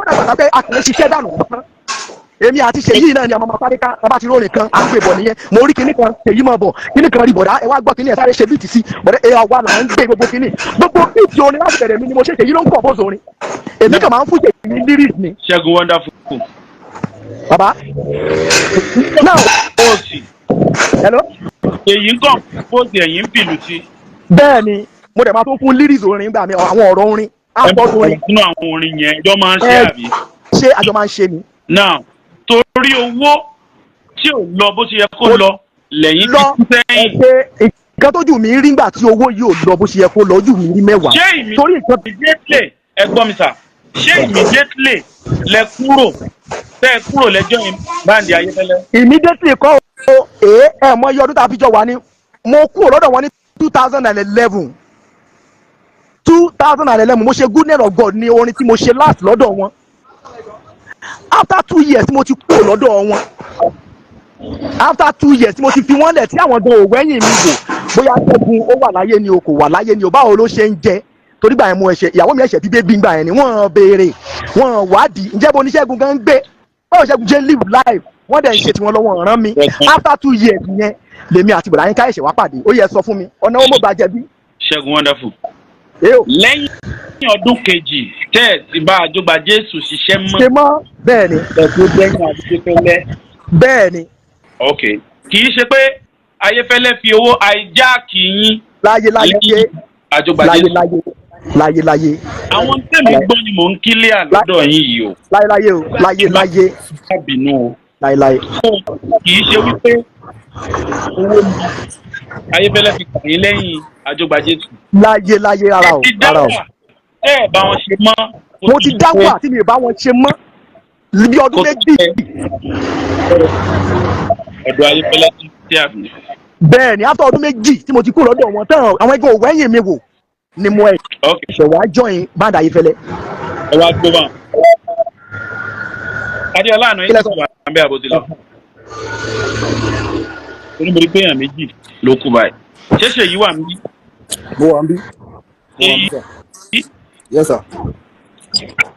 dàgbà pé a kì í ṣiṣẹ́ dànù wọn. Èmi àti Seyi náà ni àwọn ọmọ sáré ká bá ti rórin kan àgbébọ̀ nìyẹn. Mo rí kinní kan Seyi mọ̀ bọ̀ kinní kan rí bọ̀dá ẹ wá gbọ́ kinní ẹ̀ sáré ṣe bíìtì sí bọ̀dá ẹ wá là ń gbé gbogbo kinní. Gbogbo bíìtì orin láti bẹ̀rẹ̀ mi ni mo ṣe Seyi ló ń pọ̀ bó zorin. Èmi kàn máa ń fún Seyi ní lyrics ni. Segun Wonderfull. Bàbá. Now. Hello. Èyí ń kàn fóòsì ẹ̀yìn ń pìlù sí. Bẹ́ẹ̀ ni mo dẹ̀ máa tún fún lyrics orin gbà mí àwọn ọ̀rọ̀ orin. Àpọ̀ orin. Nínú àwọn orin yẹn ẹjọ́ máa ń ṣe àbí. Ṣé àjọ máa ń ṣe ni? Now torí owó tí ò lọ bó ṣe yẹ kó lọ lẹ́yìn tí sẹ́yìn. Nǹkan tójú mi rí ngbà tí owó yìí ò lọ bó ṣe yẹ kó lọ ojú mi rí mẹ́wàá. Ṣé immediately ẹ gbọ́ mi sà ṣé immediately lẹ kúrò tẹ́ ẹ kúrò lẹ́jọ́ yẹn báńdì Ayéfẹ́lẹ́. Immediately kọ́ ẹ mọ iye ọdún tá a fi jọ wà ní mo kúrò lọ́dọ̀ wọn ní 2011 mo ṣe Goodness of God ní orin tí mo ṣe last lọ́dọ̀ wọn. After 2 years mo ti kúrò lọ́dọ̀ wọn. After 2 years mo ti fi wọ́n lẹ̀ tí àwọn gan òwẹ́yìn mi wò bóyá Ṣẹ́gun ó wà láyé ni o kò wà láyé ni o báwo ló ṣe ń jẹ torí gbà yẹn mo ẹ̀ṣẹ̀ ìyàwó mi ẹ̀ṣẹ̀ bíbé bí gbà yẹn ni wọ́n béèrè wọ́n wádìí ǹjẹ́ bo ní Ṣẹ́gun gan ń gbé báwo Ṣẹ́gun jẹ́ live life wọ́n dẹ̀ ń ṣe tiwọn lọ́wọ́ rán mi. After 2 years yẹn lèmi àti bọ̀dá yín ká ẹ̀ṣẹ̀ wá pàdé ó yẹ sọ fún mi ọ̀nà ó mọ̀ bàjẹ́ bí. Segun Wonderfull. Lẹ́yìn ọdún kejì tẹ́ ẹ̀ ti bá Ajogbajesu ṣiṣẹ́ mọ́. Ṣe mọ́ bẹ́ẹ̀ ni. Ẹ̀kú dẹ́yìn Ayéfẹ́lẹ́. Bẹ́ẹ̀ ni. Ok kì í ṣe pé Ayéfẹ́lẹ́ fi owó àìjáàkì yín. Láyé Ajogbajesu. Láyé. Àwọn tèmi gbọ́ ni mò ń kílẹ̀ àlọ́dọ̀ yín yìí o. Láyé o láyé. Kábìnú o. Láyé. Kì í ṣe wípé owó ni Ayéfẹ́lẹ́ fi kàn yín lẹ́yìn Ajogbajesu. Láyé rárá o. Ẹ bá wọn ṣe mọ́. Mo ti dáwọ́ àti mi ò bá wọn ṣe mọ́ bí ọdún méjì. Ọ̀dọ̀ Ayéfẹ́lẹ́ ti ṣe àfihàn. Bẹ́ẹ̀ ni after ọdún méjì tí mo ti kúrò lọ́dọ̀ wọn tán àwọn ẹgbẹ́ òwẹ́yìn mi wò ni mo ṣẹ̀wá join band Ayéfẹ́lẹ́. Ẹ wá gbé wọn. Adéọlá àná yìí ti wà lábẹ́ àbòtí lọ. Onímọ̀rí pé èèyàn méjì ló kú báyìí. Ṣé Seyi wà níbí? Mo wà níbí. Seyi. Yes sir.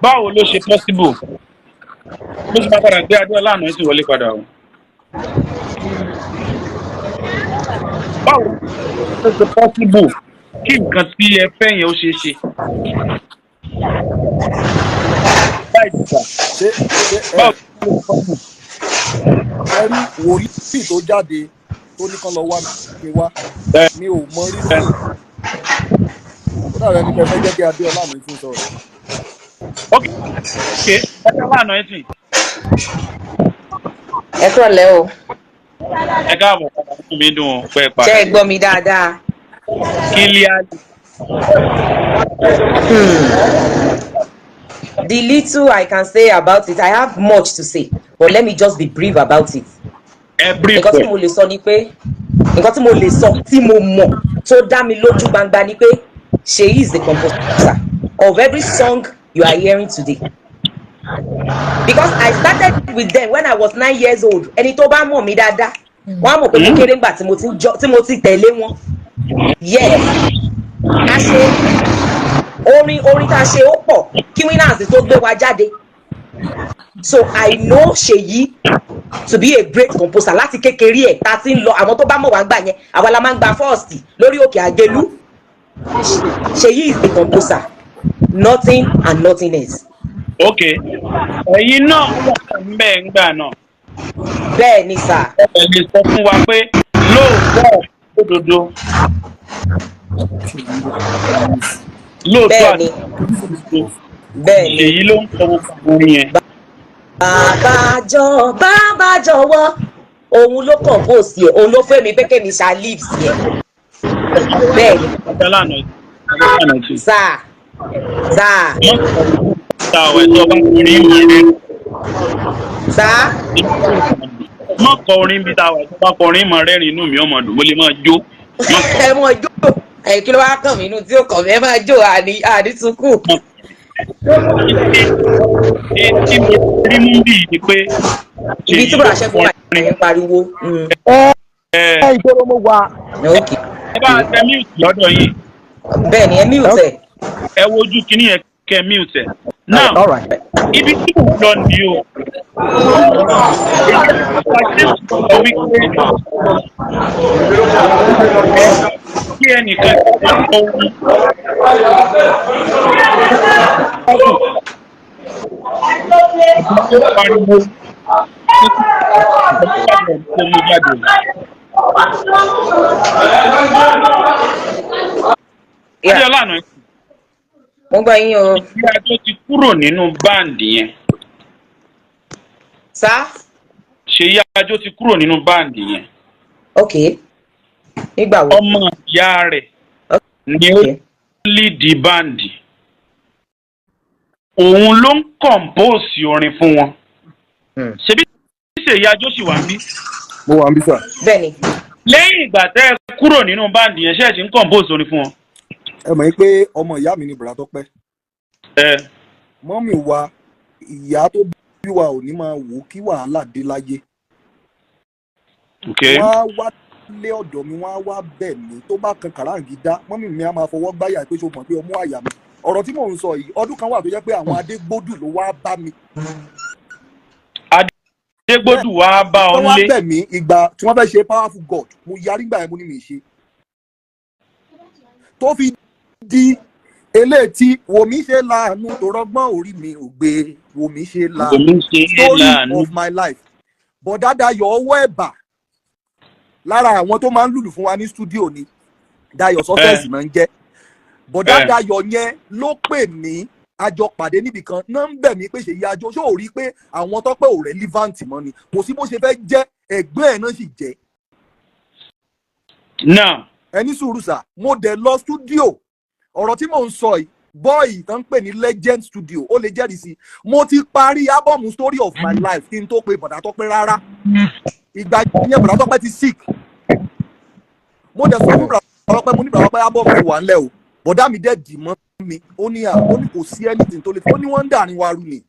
Báwo ló ṣe possible? Mo ṣe máa padà gbé Adéọlá àná yìí sì wọlé padà o. Báwo ló ṣe possible kí nǹkan tí ẹ fẹ́ yẹn ó ṣeé ṣe? Báwo ló ṣe possible? Ẹ rí wòlíì tó jáde tó ní kán lọ wá mi wá mi ò mọ rí sí ó dàbẹ̀ ní kẹfẹ́ jẹ́ kí Adéọlá mi fún sọ̀rọ̀. Ok Adéọlá àná yìí sì. Ẹ kúrọ̀lẹ́ o. Ẹ káàbọ̀ fún mi dùn pẹ́ pa. Ṣé ẹ gbọ́ mi dáadáa? Kílíàlì. The little I can say about it, I have much to say, but let me just be brief about it. Nǹkan tí mo lè sọ ni pé nǹkan tí mo lè sọ tí mo mọ̀ tó dá mi lójú gbangba ni pé Seyi is the composer of every song you are hearing today. Because I started with them when I was 9 years old. Ẹni tó bá mọ̀ mí dáadáa wọ́n á mọ̀ pé mo kéré ńgbà tí mo ti tẹ̀lé wọn. Yes, a ṣe orin tá a ṣe ó pọ̀ kí winners tó gbé wa jáde. So I know Seyi to be a great composer láti kékeré ẹ̀ tá a ti ń lọ àwọn tó bá mọ̀ wá gbà yẹn àwa la máa ń gba first lórí òkè àgbélú. Seyi is the composer, nothing and nothing else. Ok ẹ̀yin náà wà mbẹ́ ńgbà náà. Bẹ́ẹ̀ ni sà. Ẹ lè sọ fún wa pé lóòótọ́ òdodo. Lóòótọ́ àti òdodo. Bẹ́ẹ̀ ni. Èyí ló ń kọ gbogbo orin yẹn. Bàbá jọ̀wọ́ òun ló compose ẹ̀ òun ló fẹ́ mi pé kémi ṣá live sí ẹ̀. Bẹ́ẹ̀ ni. Adéọlá àná yìí. Sáà. Má kọ orin bí táwa tó bá kọrin mọ rẹ́rìn inú mi ọmọ dùn mo lè máa jó. Ẹ mọ jó kí ló wá kàn mí inú tí ó kàn mí ẹ máa jó àdìtúkù. Tí mo rí mú bí ni pé. Ibi tí bọ̀dá Ṣẹ́gun wà ní pariwo. Ìgboro mo wà. Ẹ bá ẹ mute lọ́dọ̀ yìí. Bẹ́ẹ̀ ni ẹ mute ẹ̀. Ẹ wojú kíní yẹn kẹ́ mute ẹ̀. Now, all right. ibi tí mo lọ ní o. Èyí Ajogbajesu sọ wípé kí ẹnìkan máa kọ orin. Àbúrò pariwo tó mú jáde. Adéọlá àná mo gbọ́ yín o. ìyá tó ti kúrò nínú báǹdì yẹn. Sá. Ṣèyí Ajó ti kúrò nínú báǹdì yẹn. Ok. Nígbà wo? Ọmọ ìyá rẹ̀ ni ó líìdì báǹdì. Òun ló ń kọ̀m̀póòsì orin fún wọn. Ṣebí Ṣèyí Ajó sì wà ń bí? Mo wà ń bí sà. Bẹ́ẹ̀ni. Lẹ́yìn ìgbà tẹ́ ẹ kúrò nínú báǹdì yẹn ṣe é ti ń kọ̀m̀póòsì orin fún wọn. Ẹ mọ̀ pé ọmọ ìyá mi ni Bùrà Tọ́pẹ́. Mọ́mì wa ìyá tó bí wa ò ní máa wò kí wàhálà dé láyé. Wọ́n á wá lé ọ̀dọ̀ mi, wọ́n á wá bẹ̀ mí tó bá kan kàráǹgídá. Mọ́mì mi á máa fọwọ́ gbáyà pé ṣo mọ̀ pé ọmú àyà mi. Ọ̀rọ̀ tí mò ń sọ yìí ọdún kan wà tó jẹ́ pé àwọn adégbòdù ló wá bá mi. Adégbòdù wá bá ọ nílé. Wọ́n wá bẹ̀ mí ìgbà tí wọ́n fẹ́ ṣe powerful God mo yarí gbà yẹn mo ní mi ṣe. Tó fi di eléyìí wòmí ṣe láàánú tó rọgbọ́n orí mi ò gbé wòmí ṣe láàánú story of my life. Bọ̀dá Dayọ̀ ọwọ́ ẹ̀bà lára àwọn tó máa ń lùlù fún wa ní stúdíò ni Dayọ̀ Success máa ń jẹ́. Bọ̀dá Dayọ̀ yẹn ló pè mí àjọ pàdé níbì kan náà ń bẹ̀ mí pé Ṣèyí Ajó ṣó ò rí pé àwọn Tọ́pẹ́ ò relevant mọ́ ni kò sí bó ṣe fẹ́ jẹ́ ẹgbẹ́ ẹ̀ náà sì jẹ́. Ẹni sùúrù sà mo dẹ̀ lọ stúdíò ọ̀rọ̀ tí mò ń sọ yìí bọ́ọ̀ì tó ń pè ní Legend Studio ó lè jẹ́rìí sí mo ti parí ábọ̀mù Story of My Life kí n tó pe Bọ̀dá Tọ́pẹ́ rárá ìgbà yẹn Bọ̀dá Tọ́pẹ́ ti sick mo dẹ̀ sọ fún Bọ̀dá Tọ́pẹ́ mo ní Bọ̀dá Tọ́pẹ́ ábọ̀mù ti wà ńlẹ̀ o bọ̀dá mi dẹ̀ dì mọ́ mi ó ní kò sí anything tó lè fi ó ní wọ́n ń dàrin wa rú ni.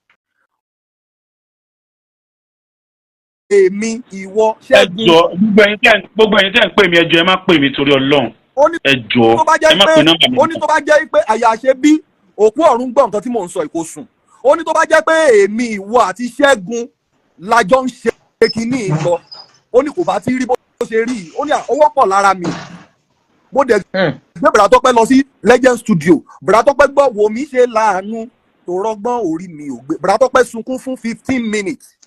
Èmi ìwọ Ṣẹ́gun. Ẹjọ́ gbogbo ẹ̀yin tẹ́ ń pè mí ẹjọ́ ẹ má pè mí torí Ọlọ́run. Ẹjọ́ ẹ má pè nọ́mbà mi. Ó ní tó bá jẹ́ pé àyà ṣe bí òkú ọ̀run gbọ́ nǹkan tí mò ń sọ ìkó sùn. Ó ní tó bá jẹ́ pé èmi ìwọ àti Ṣẹ́gun lájọ ń ṣe kinní lọ. Ó ní kò bá ti rí bó ṣe rí. Ó ní owó pọ̀ lára mi. Mo dẹ̀ gbé Bùrà Tọ́pẹ́ lọ sí Legend Studio. Bùrà Tọ́pẹ́ gbọ́ wo mi ṣe láàánú tó rọgbọ́n orí mi ò gbé. Bùrà Tọ́pẹ́ sunkún fún 15 minutes.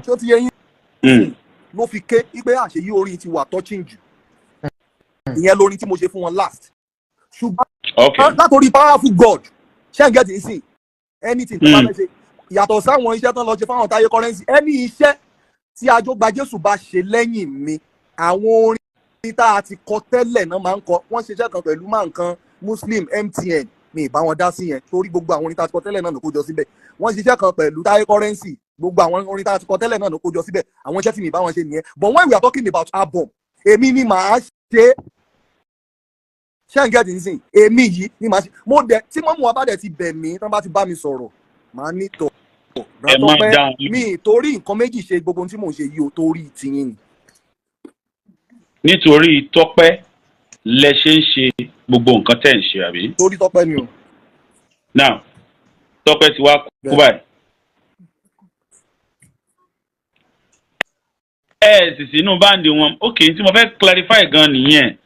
Ṣé ó ti yẹ yín? Ló fi ké wípé àṣeyí orin ti wà touching jù. Ìyẹn lórin tí mo ṣe fún wọn last. Ṣùgbọ́n látòrí powerful God ṣé ń gẹ́tì sí anything tó bá fẹ́ ṣe yàtọ̀ sáwọn iṣẹ́ tán lọ ṣe fáwọn Táyé currency ẹni iṣẹ́ tí Ajogbajesu bá ṣe lẹ́yìn mi àwọn orin tá a ti kọ tẹ́lẹ̀ náà máa ń kọ wọ́n ṣiṣẹ́ kan pẹ̀lú máa nǹkan Muslim MTN mi ìbá wọn dá sí yẹn torí gbogbo àwọn orin tá a ti kọ tẹ́lẹ̀ náà ló kó jọ síbẹ̀ wọ́n ṣiṣẹ́ kan pẹ̀lú Táyé currency gbogbo àwọn orin tá a ti kọ tẹ́lẹ̀ náà ló kó jọ síbẹ̀ àwọn iṣẹ́ tí mi ìbá wọn ṣe nìyẹn but when we are talking about album èmi ni màá ṣe ṣé ń gẹ́tì nísìn èmi yìí ni màá ṣe mo dẹ̀ tí mọ́mú wa bá dẹ̀ ti bẹ̀ mí tán bá ti bá mi sọ̀rọ̀ màá ní tọ̀ Tọ́pẹ́ mi torí nǹkan méjì ṣe gbogbo tí mò ń ṣe yìí ò torí tiyín ni. Nítorí Tọ́pẹ́ lẹ ṣe ń ṣe gbogbo nǹkan tẹ́ ń ṣe àbí. Torí Tọ́pẹ́ ni o. Now Tọ́pẹ́ ti wá kú báyìí. Ẹ sì sínú báǹdì wọn ok tí mo fẹ́ clarify gan nìyẹn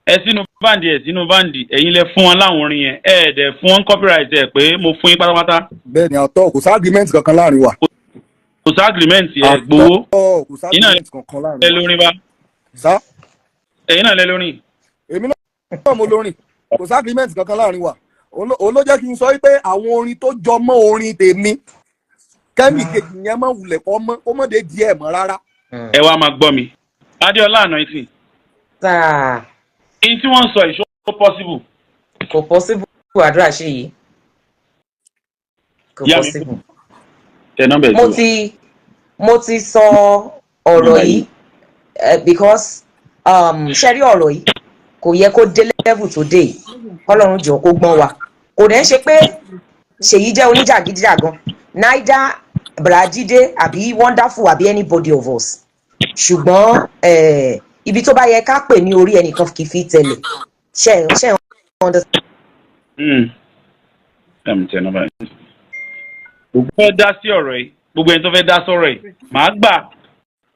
ẹ sínú báǹdì ẹ̀yin lẹ fún wọn láwọn orin yẹn ẹ dẹ̀ fún wọn copyright ẹ pé mo fún yín pátápátá. Bẹ́ẹ̀ni àtọ kò sí agreement kankan láàrin wa. Kò sí agreement ẹ gbowó. Kò sí agreement kankan láàrin wa. ẹ lórin bá. Sá. Ẹ̀yin náà lẹ lórin. Èmi náà mo lórin kò sí agreement kankan láàrin wa òun ló jẹ́ kí n sọ wípé àwọn orin tó jọ mọ́ orin tèmi kẹ́mì kejì yẹn mọ̀ wulẹ̀ kó mọ̀ dé díẹ̀ mọ́ rárá. Ẹ wá máa gbọ́ mi Adéọlá àná ìsìn. Èyí tí wọ́n ń sọ ìṣó possible. Kò possible àdúrà ṣe yìí. Kò possible. Mo ti sọ ọ̀rọ̀ yìí because ṣe rí ọ̀rọ̀ yìí kò yẹ kó dé level tó dé yìí Ọlọ́run jọ kó gbọ́n wa kò dẹ̀ ń ṣe pé Ṣèyí jẹ́ oníjàgídíjàgan neither Brajide àbí Wonderfull àbí anybody of us ṣùgbọ́n ibi tó bá yẹ ká pè ní orí ẹnìkan kì í fi tẹ̀lé ṣe understand. tẹ nọ́mbà yìí. Gbogbo fẹ́ dá sí ọ̀rọ̀ yìí, gbogbo ẹni tó fẹ́ dá sọ̀rọ̀ yìí, màá gbà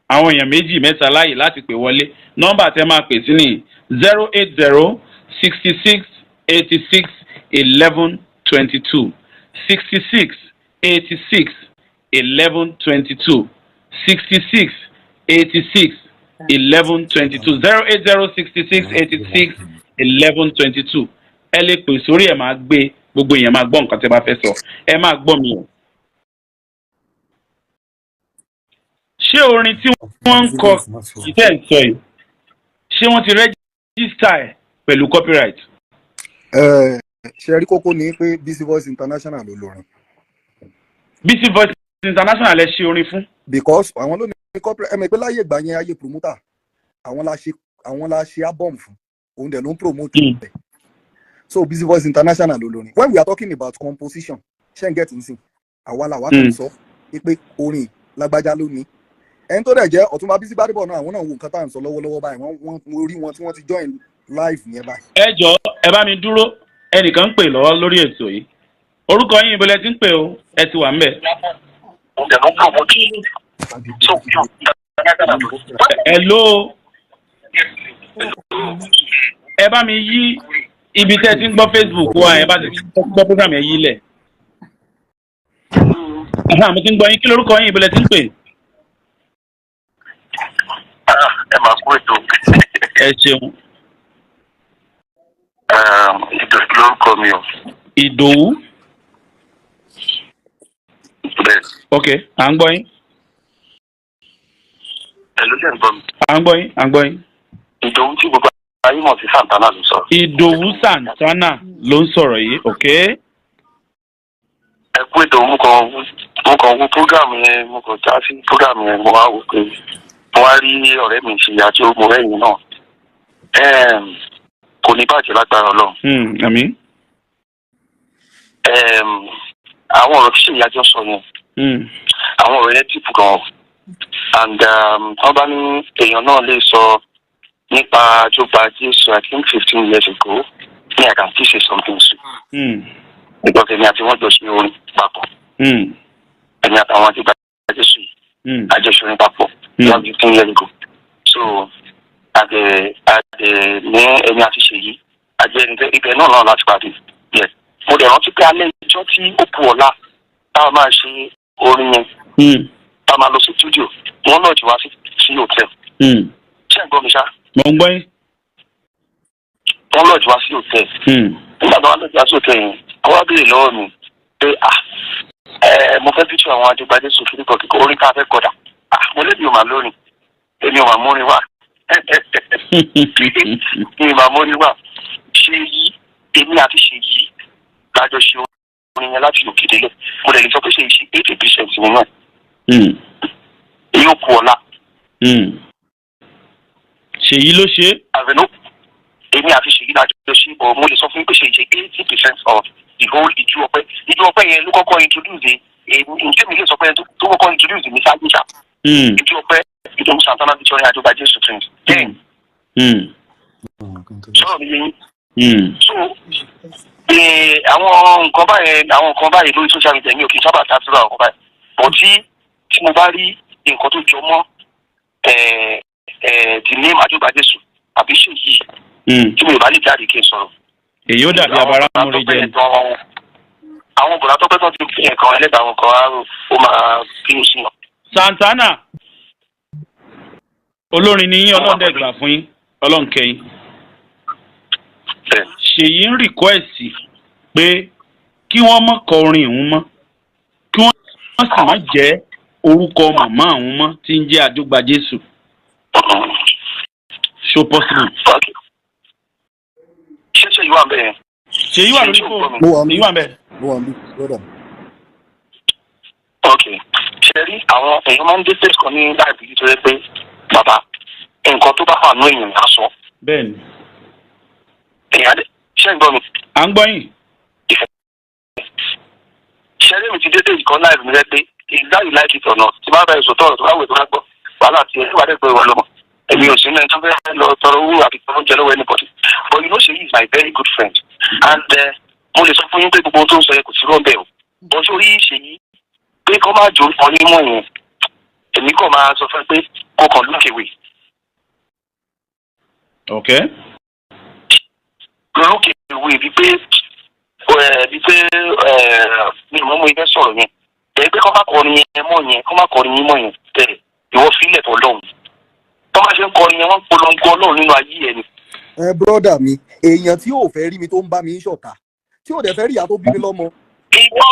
àwọn èèyàn méjì mẹ́ta láàyè láti pè wọlé. Nọ́mbà tẹ máa pè sí ní 080 66 86 11 22 66 86 11 22 66 86 11 22 080 66 86 11 22. Ẹ lè pè sórí ẹ̀ máa gbé gbogbo èèyàn máa gbọ́ nǹkan tẹ́ bá fẹ́ sọ. Ẹ máa gbọ́ mi o. Ṣé orin tí wọ́n ń kọ ìfẹ́ ìsọ yìí ṣé wọ́n ti rẹ́gísítà ẹ̀ pẹ̀lú copyright? Ṣe rí kókó ni pé BC Voice International ló lórin. BC Voice International lẹ ṣe orin fún? Because àwọn ló ní copyright ẹ̀mẹ̀ pé láyé ìgbà yẹn ayé promoter àwọn la ṣe album fún òun dẹ̀ ló ń promote ẹ̀. So BC Voice International ló lórin. When we are talking about composition ṣé ń get nsìn àwa làwa kan sọ pé orin lágbájá ló ní. Ẹni tó dẹ̀ jẹ́ Ọ̀túnba Bísí Gbádébọ̀ náà àwọn náà wo nǹkan tá à ń sọ lọ́wọ́lọ́wọ́ báyìí wọ́n rí wọn tí wọ́n ti join live yẹn báyìí. Ẹ jọ̀ọ́ ẹ bá mi dúró ẹnìkan ń pè lọ́wọ́ lórí ètò yìí. Orúkọ yín ibo lẹ ti ń pè o, ẹ ti wà ń bẹ̀. Hello. Ẹ bá mi yí ibi tẹ́ ti ń gbọ́ Facebook wa ẹ bá ti gbọ́ program yẹn yí lẹ̀. Mo ti ń gbọ́ yín, kí lorúkọ yín ibo lẹ ti ń pè? Ẹ máa kú ètò. Ẹ ṣeun. Ìdòwú lórúkọ mi o. Ìdòwú. Bẹ́ẹ̀. Ok, à ń gbọ́ yín. Ẹ ló ṣe ń gbọ́ mi. À ń gbọ́ yín, à ń gbọ́ yín. Ìdòwú tí gbogbo ayé mọ̀ sí Santana ló sọ. Ìdòwú Santana ló ń sọ̀rọ̀ yìí, ok. Ẹ kú ètò mo kàn wo program yẹn mo kàn já sí program yẹn mo wá wò pé mo wá rí ọ̀rẹ́ mi ṣe àti ogun ẹ̀yìn náà. Kò ní bàjẹ́ lágbára Ọlọ́run. Àmín. Àwọn ọ̀rọ̀ tí Seyi àjọ sọ yẹn àwọn ọ̀rọ̀ yẹn tìpù gan-an and wọ́n bá ní èèyàn náà lè sọ nípa Ajogbajesu I think 15 years ago ní I can still say something soon. Because èmi àti wọ́n jọ ṣe orin papọ̀. Èmi àtàwọn Ajogbajesu yìí àjọṣorin papọ̀ ní 15 years ago. So àdè ní èmi àti Seyi àjẹ́ ibẹ̀ náà láti pàdé. Mo dẹ̀ rántí pé alẹ́ ìjọ tí ó kù ọ̀la táwọn máa ṣe orin yẹn táwọn máa lọ sí studio wọ́n náà jù wá sí hotel. Ṣé ẹ̀ ń gbọ́ mi ṣá? Mo ń gbọ́ yín. Wọ́n náà jù wá sí hotel. Nígbà tó wá lọ́ọ́ jù wá sí hotel yẹn àwọn abéèrè lọ́wọ́ mi pé mo fẹ́ picture àwọn Ajogbajesu kíkọ́ kíkọ́ orin ká fẹ́ kọ̀dà. Mo lébi ò máa lórin èmi ò máa múrin wá. Mi ò máa múrin wá. Seyi èmi àti Seyi lájọ ṣe orin yẹn láti òkè délẹ̀ mo lè sọ pé Seyi ṣe 80% nínú ẹ̀. Yóò kú ọ̀la. Seyi ló ṣe. Àbẹ̀nú èmi àti Seyi lájọ ṣe bọ̀ mo lè sọ fún pé Seyi ṣe 80% of the whole ìjú ọpẹ́ yẹn ló kọ́kọ́ introduce ǹjẹ́ mi lè sọ pé tó kọ́kọ́ introduce mi ṣáájú ṣá. Ìjú ọpẹ́ Ìdòwú Santana featuring Ajogbajesu twins. Sọ̀rọ̀ mi yẹn. So àwọn nǹkan báyìí lórí social media mi ò kì í sábà tàbí àwọn nǹkan báyìí. Bọ̀ tí mo bá rí nǹkan tó jọ mọ́ the name Ajogbajesu àbí Seyi tí mo bá lè jáde kí n sọ̀rọ̀. Èyí ó dàbí abara múri jẹ. Àwọn bọ̀dá tó pẹ́ tó ti fi ẹ̀kan ẹlẹ́dàá àwọn kan ó máa bínú sí wọn. Santana olórin ni yín ọlọ́dẹ gbà fún yín ọlọ́run kẹ́yìn. Seyi ń rìkwẹ́ẹ̀sì pé kí wọ́n má kọ orin òun mọ́ kí wọ́n sì má jẹ́ orúkọ màmá òun mọ́ tí ń jẹ́ Ajogbajesu. So possible. Ṣé Seyi wà bẹ́ẹ̀? Seyi wà lórí fóònù. Seyi wà bẹ́ẹ̀. Ok. Ṣé rí àwọn èèyàn máa ń dé stage kan ní láìpẹ́ nítorí pé bàbá nǹkan tó bá wà ní èèyàn á sọ. Bẹ́ẹ̀ni. Èèyàn ṣé ń gbọ́ mi? À ń gbọ́ yín. Ṣé rí mi ti dé stage kan láìpẹ́ mi rẹ́ pé either you like it or not tí bá bá èso tọrọ tó bá wẹ̀ tó bá gbọ́ wàhálà tí ẹ̀ wà dẹ́gbẹ́ ìwà lọ́mọ. Èmi ò sí ní ẹni tó fẹ́ lọ tọrọ owó àbí tọrọ oúnjẹ lọ́wọ́ anybody. But you know Seyi is my very good friend and mo lè sọ fún yín pé gbogbo ohun tó ń sọ yẹn kò sí rọ́ọ̀bẹ̀ o bọ́ sórí Ṣèyí pé kọ́ máa jò kọ́ nímọ̀ yẹn èmi kàn máa sọ fún ẹ pé kó kàn lókèwé. ok. lókèwé bíi pé mi ò mọ ibẹ̀ sọ̀rọ̀ yẹn ẹ̀ pé kọ́ máa kọrin yẹn mọ̀ yẹn kọ́ máa kọrin yín mọ̀ yẹn tẹ̀ ìwọ fílẹ̀ tó lọ́hùn tọ́ máa ṣe ń kọrin yẹn wọ́n polongo Ọlọ́run nínú ayé ẹni. Bọ́dà mi èèyàn tí ò fẹ́ rí mi tó ń bá mi ṣọ̀tá tí ò dẹ̀ fẹ́ rí ìyá tó bí mi lọ́mọ. ìwọ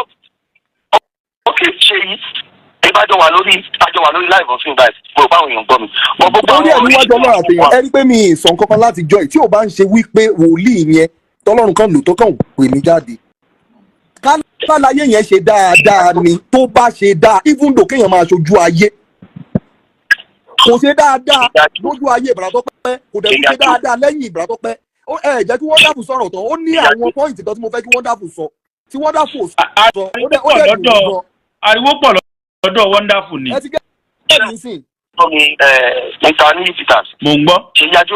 ókè Ṣèyí ìbájọ wà lórí live on film báyìí mo bá àwọn èèyàn gbọ́ mi. lórí ẹ̀ níwájú Ọlọ́run àtẹ̀yàn ẹ rí pé mi ì sọ nǹkan kan láti jọ ẹ̀ tí ò bá ń ṣe wípé wòlíì yẹn tọ́lọ́run kan lò tó kàn pè mí jáde. kálàyé yẹn ṣe dáadáa ni tó bá ṣe dáa even though kéèyàn máa ṣojú ayé kò ṣe dáadáa lójú ayé Ìbàràtọ́pẹ́ kò dẹ̀ ṣe dáadáa lẹ́yìn Ìbàràtọ́pẹ́ jẹ́ kí Wonderfull sọ̀rọ̀ tán ó ní àwọn pọ́ìntì kan tí mo fẹ́ kí Wonderfull sọ tí Wonderfull sọ ó dẹ̀ dùn gan. ariwo pọ̀ lọ́dọ̀ Wonderfull ni. ẹ ti gẹ́ ẹ̀ ní sìn. mr ní visitors. mo ń gbọ́. ṣe yájú.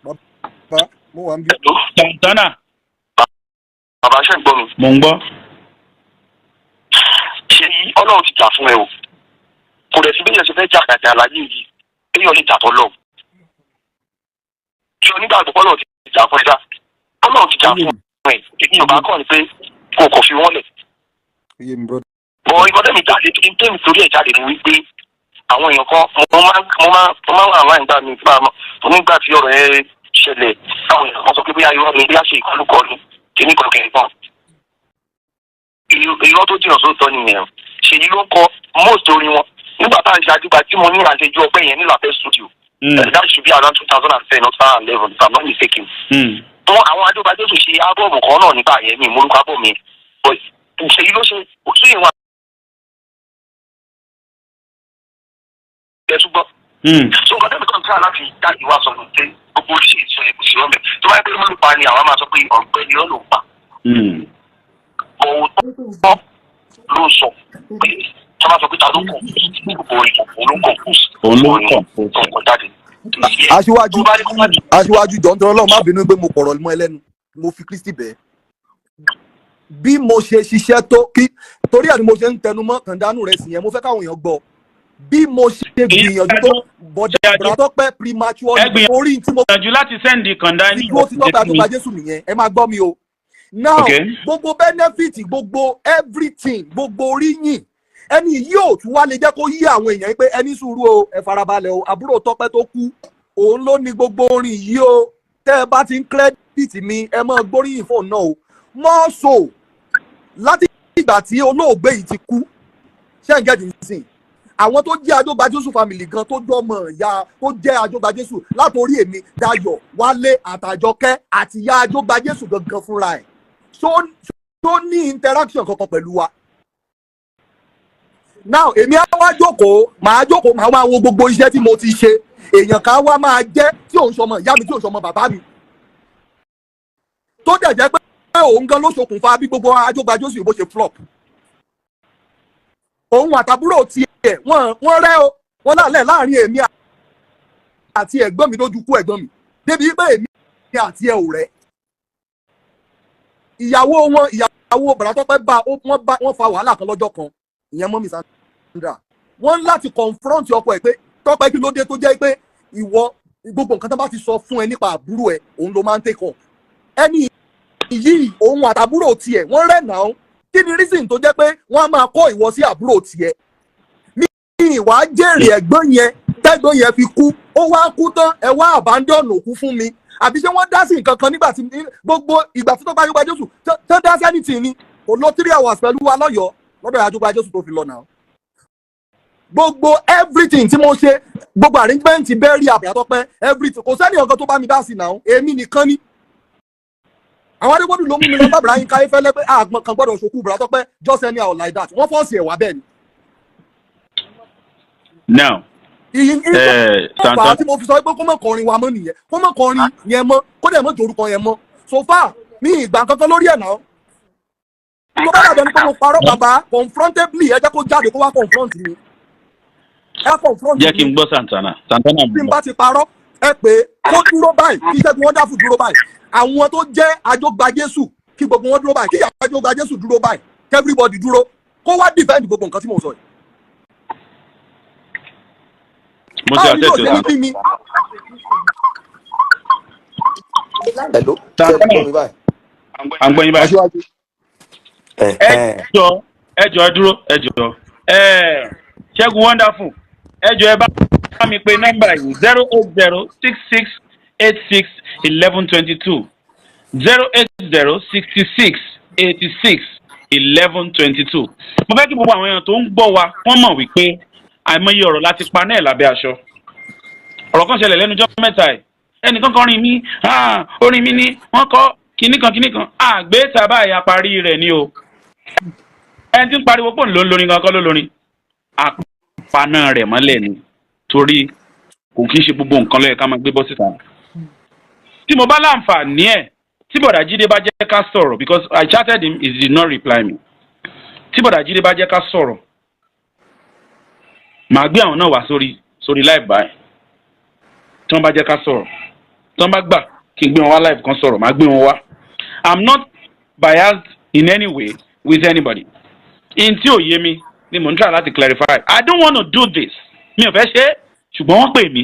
bàbá mo wà ń bí. tàǹtánà. bàbá ṣe ń gbọ́ mi. mo ń gbọ́. ṣe yí Ọlọ́run ti jà fún ẹ o kò dẹ̀ sí bí èèyàn ṣe fẹ́ jà kàkà àlàyé yìí èèyàn lè jà tọ́ lọ. kí onígbàgbọ́ Ọlọ́run ti jà fún ẹ dá Ọlọ́run ti jà fún ẹ èyí Yorùbá kàn ní pé kò kò fi wọ́n lẹ̀. bọ̀ ìkọ́tẹ́ mi jáde kí n tẹ́ mi torí ẹ̀ jáde ni wípé àwọn èèyàn kan mo máa ń wà láì gbà mí nígbà tí ọ̀rọ̀ ẹ ṣẹlẹ̀ àwọn èèyàn kan sọ pé bóyá irọ́ mi bí a ṣe ìkọlùkọ ni kìíní kan kẹrin kan irọ́ tó jìnnà sóòótọ́ nìyẹn Ṣèyí ló ń kọ most orin wọn nígbà tá à ń ṣe àdúgbà tí mo ní àṣejù ọpẹ́ yẹn nílò àfẹ́ studio that should be around 2010 or 2011 if I'm not mistaken. àwọn Ajogbajesu ṣe ábọ̀mù kan náà nígbà yẹn mi ìmúlùkọ ábọ̀mù yẹn but Ṣèyí ló ṣe òtún ìwọ̀n ẹ̀ṣùgbọ́n. so nǹkan tẹ́lẹ̀ kan tí a láti jáde wá sọ pé gbogbo oríṣi ìṣọ yẹn kò sí ọmọ tó bá yẹ pé ló pa ni àwa máa sọ pé ọ̀gbẹ́ni ló pa. òótọ́ ló sọ pé tí wọ́n bá sọ pé ta ló kọ̀ gbogbo olùkọ̀ tó jáde. aṣíwájú jọ̀ǹtọ́ Ọlọ́run má bínú pé mo pọ̀rọ̀ mọ́ ẹlẹ́nu mo fi Kristi bẹ́ẹ̀ bí mo ṣe ṣiṣẹ́ tó kí torí ẹ̀ ni mo ṣe ń tẹnu mọ́ kàndánù rẹ̀ sì yẹn mo fẹ́ káwọn èèyàn gbọ́ bí mo ṣe gbìyànjú tó bọ̀dẹ̀ Ìbàràtọ́pẹ́ premature orí tí mo gbìyànjú láti sẹ́ndì kàndánù ìdúró tí tọ́pẹ́ Ajogbajesu nìyẹn ẹ máa gbọ́ mi o now gbogbo benefit gbogbo everything gbogbo oríyìn ẹni yóò tún wá lè jẹ́ kó yí àwọn èèyàn pé ẹni sùúrù o ẹ farabalẹ̀ o àbúrò Tọ́pẹ́ tó kú òun ló ní gbogbo orin yìí o tẹ́ ẹ bá ti ń credit mi ẹ máa gbóríyìn fóun náà o mọ́ so láti ìgbà tí olóògbé yìí ti kú ṣé ń gẹ́dì nísìn àwọn tó jẹ́ Ajogbajesu family gan tó jọmọ ìyá tó jẹ́ Ajogbajesu látòrí èmi Dayọ̀ Wálé àtàjọkẹ́ àti ìyá Ajogbajesu gangan fúnra ẹ̀ tó ní interaction kankan pẹ̀lú wa. now èmi á wá jókòó màá máa wo gbogbo iṣẹ́ tí mo ti ṣe èèyàn kan wá máa jẹ́ tí òun sọmọ ìyá mi tí òun sọmọ bàbá mi tó dẹ̀ jẹ́ pé òun gan ló ṣokùnfà bí gbogbo Ajogbajesu yìí bó ṣe flop òun àtàbúrò tiẹ̀ wọ́n rẹ́ o wọ́n lálẹ́ láàrin èmi àti ẹ̀gbọ́n mi lójú kú ẹ̀gbọ́n mi débi pé èmi àti ẹ̀ ò rẹ́ ìyàwó Ìbàràtọ́pẹ́ wọ́n fa wàhálà kan lọ́jọ́ kan ìyẹn mọ́ mi Sandra wọ́n láti confront ọkọ ẹ̀ pé Tọ́pẹ́ kí ló dé tó jẹ́ pé ìwọ gbogbo nǹkan tó bá ti sọ fún ẹ nípa àbúrò ẹ òun ló máa ń take up ẹni yìí òun àtàbúrò tiẹ̀ wọ́n rẹ̀ náà kí ni reason tó jẹ́ pé wọ́n á máa kọ́ ìwọ sí àbúrò tiẹ̀ ní ìwà jèrè ẹ̀gbọ́n yẹn tẹ́gbọ́n yẹn fi kú ó wá kú tán ẹ wá abandon òkú fún mi àbí ṣé wọ́n dá sí nǹkan kan nígbà tí gbogbo ìgbà tí Tọ́pẹ́ Ajogbajesu tó dá sí anything ni kò lọ 3 hours pẹ̀lú wa lọ́yọ̀ọ́ lọ́dọ̀ Ajogbajesu tó fi lọ náà gbogbo everything tí mo ṣe gbogbo arrangement bẹ́ẹ̀rì Ìbàràtọ́pẹ́ everything kò sẹ́ni ọ̀gá tó bá mi dá sí náà èmi nìkan ni àwọn Adégbòdù ló mú mi lọ bá Ibrahim káyé fẹ́lẹ́ pé àgbọn kan gbọ́dọ̀ ṣòkú Ìbàràtọ́pẹ́ just anyhow like that wọ́n fọ́ọ̀sì ẹ̀wà bẹ́ẹ̀ ni. now ìyín tí mo fi sọ pé kó mọ̀ kọrin wa mọ́ nìyẹn kó mọ̀ kọrin yẹn mọ́ kó dẹ̀ mọ̀ jòrúkọ yẹn mọ́ so far mi ìgbà kankan lórí ẹ̀ náà tó bá dàbẹ̀ ni pé mo parọ́ bàbá confrontably ẹ jẹ́ kó jáde kó wá confront mi ẹ confront mi. jẹ́ kí n gbọ́ Santana bí n bá ti parọ́ ẹ pé kó dúró báyìí kí Segun Wonderfull dúró báyìí àwọn tó jẹ́ Ajogbajesu kí gbogbo wọn dúró báyìí kí Ajogbajesu dúró báyìí kí everybody dúró kó wá defend gbogbo nǹkan tí mo sọ yìí. mo ti àtẹ̀tẹ̀ sí. Hello. àgbọ̀yìn báyìí. ẹ jọ̀ọ́ dúró ẹ jọ̀ọ́ Ṣẹ́gun Wonderfull ẹ jọ̀ọ́ ẹ bá mi pe nọ́mbà yìí 08066861122 08066861122. mo fẹ́ kí gbogbo àwọn èèyàn tó ń gbọ́ wa wọ́n mọ̀ wípé àìmọye ọ̀rọ̀ láti pa náà lábẹ́ aṣọ. ọ̀rọ̀ kan ṣẹlẹ̀ lẹ́nu ọjọ́ mẹ́ta ẹ̀ ẹnìkan kan orin mi ni wọ́n kọ́ kinníkan àgbé tàbá ìyá parí rẹ̀ ni o. ẹni tí ń pariwo pò ń lórin kan kọ́ ló lórin àpaná rẹ̀ mọ́lẹ̀ ni torí kò kí ń ṣe gbogbo nǹkan ló yẹ ká máa gbé bọ́ síta. tí mo bá láǹfààní ẹ̀ tí bọ̀dà Jídé bá jẹ́ ká sọ̀rọ̀ because I chatted him he did not reply me. tí bọ̀dà Jídé bá jẹ́ ká sọ̀rọ̀ màá gbé àwọn náà wá sórí live báyìí tí wọ́n bá jẹ́ ká sọ̀rọ̀ tí wọ́n bá gbà kí n gbé wọn wá live kan sọ̀rọ̀ màá gbé wọn wá. I'm not biased in any way with anybody. in tí ò yé mi ni mò ń try láti clarify. I don't want to do this. mi ò fẹ́ ṣe é ṣùgbọ́n wọ́n pè mí